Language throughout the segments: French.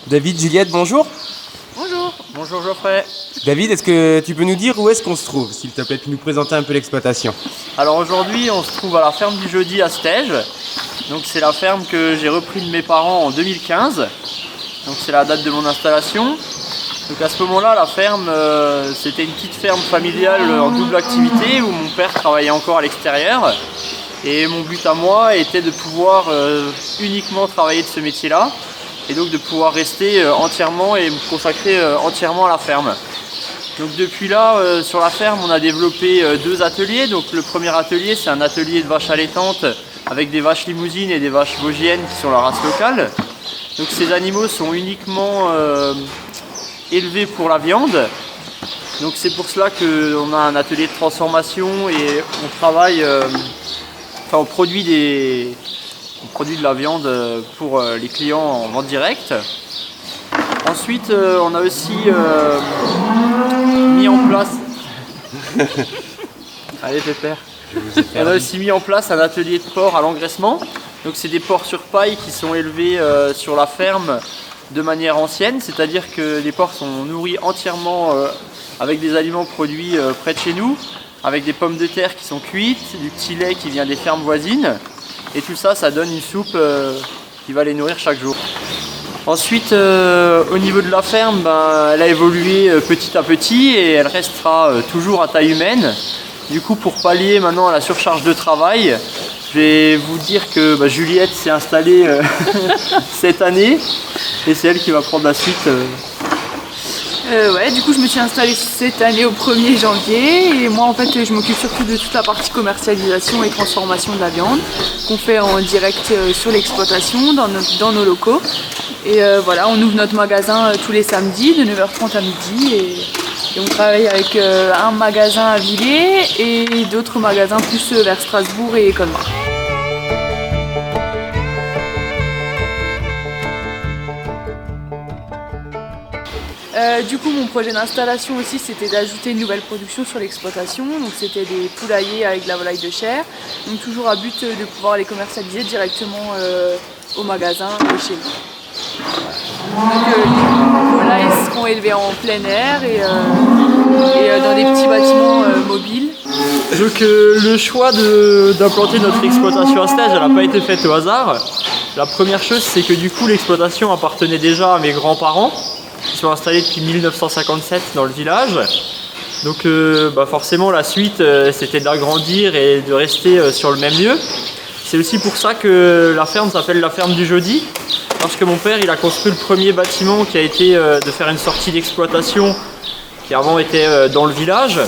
David, Juliette, bonjour. Bonjour. Bonjour Geoffrey. David, est-ce que tu peux nous dire où est-ce qu'on se trouve, s'il te plaît, puis nous présenter un peu l'exploitation? Alors aujourd'hui, on se trouve à la ferme du Jeudi à Stèges. Donc c'est la ferme que j'ai repris de mes parents en 2015. Donc c'est la date de mon installation. Donc à ce moment-là, la ferme, c'était une petite ferme familiale en double activité où mon père travaillait encore à l'extérieur. Et mon but à moi était de pouvoir uniquement travailler de ce métier-là. Et donc de pouvoir rester entièrement et me consacrer entièrement à la ferme. Donc depuis là, sur la ferme, on a développé deux ateliers. Donc le premier atelier, c'est un atelier de vaches allaitantes avec des vaches limousines et des vaches vosgiennes qui sont la race locale. Donc ces animaux sont uniquement élevés pour la viande. Donc c'est pour cela qu'on a un atelier de transformation et on travaille, on produit de la viande pour les clients en vente directe. Ensuite, on a aussi mis en place... Allez Pépère. On a aussi mis en place un atelier de porc à l'engraissement. Donc c'est des porcs sur paille qui sont élevés sur la ferme de manière ancienne, c'est-à-dire que les porcs sont nourris entièrement avec des aliments produits près de chez nous, avec des pommes de terre qui sont cuites, du petit lait qui vient des fermes voisines, et tout ça, ça donne une soupe qui va les nourrir chaque jour. Ensuite, au niveau de la ferme, elle a évolué petit à petit et elle restera toujours à taille humaine. Du coup, pour pallier maintenant à la surcharge de travail, je vais vous dire que Juliette s'est installée cette année et c'est elle qui va prendre la suite. Ouais, du coup je me suis installée cette année au 1er janvier et moi en fait je m'occupe surtout de toute la partie commercialisation et transformation de la viande qu'on fait en direct sur l'exploitation dans nos locaux. Et voilà, on ouvre notre magasin tous les samedis de 9h30 à midi et on travaille avec un magasin à Villers et d'autres magasins plus vers Strasbourg et Colmar. Du coup, mon projet d'installation aussi, c'était d'ajouter une nouvelle production sur l'exploitation. Donc, c'était des poulaillers avec de la volaille de chair. Donc, toujours à but de pouvoir les commercialiser directement au magasin et chez nous. Donc, les volailles seront élevées en plein air et dans des petits bâtiments mobiles. Donc, le choix d'implanter notre exploitation à Stèges, elle n'a pas été faite au hasard. La première chose, c'est que du coup, l'exploitation appartenait déjà à mes grands-parents, qui sont installés depuis 1957 dans le village. Donc forcément la suite c'était d'agrandir et de rester sur le même lieu. C'est aussi pour ça que la ferme s'appelle la ferme du Jeudi, parce que mon père il a construit le premier bâtiment qui a été de faire une sortie d'exploitation qui avant était dans le village.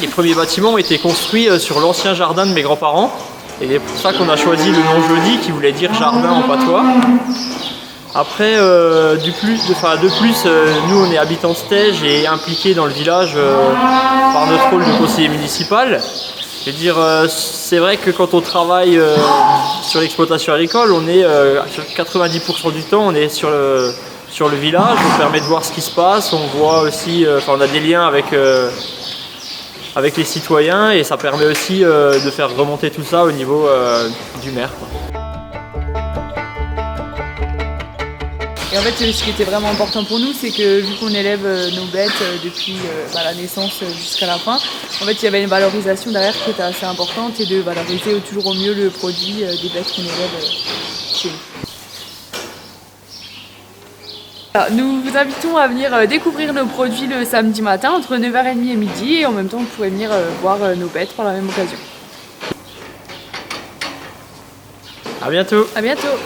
Les premiers bâtiments ont été construits sur l'ancien jardin de mes grands-parents et c'est pour ça qu'on a choisi le nom Jeudi qui voulait dire jardin en patois. Après, de plus, nous on est habitants de Stèges et impliqués dans le village par notre rôle de conseiller municipal. Je veux dire, c'est vrai que quand on travaille sur l'exploitation agricole, on est 90% du temps, on est sur le village, on permet de voir ce qui se passe, on voit aussi, on a des liens avec les citoyens et ça permet aussi de faire remonter tout ça au niveau du maire, quoi. Et en fait, ce qui était vraiment important pour nous, c'est que vu qu'on élève nos bêtes depuis la naissance jusqu'à la fin, en fait, il y avait une valorisation derrière qui était assez importante et de valoriser toujours au mieux le produit des bêtes qu'on élève chez nous. Alors, nous vous invitons à venir découvrir nos produits le samedi matin entre 9h30 et midi et en même temps, vous pourrez venir voir nos bêtes par la même occasion. À bientôt. À bientôt.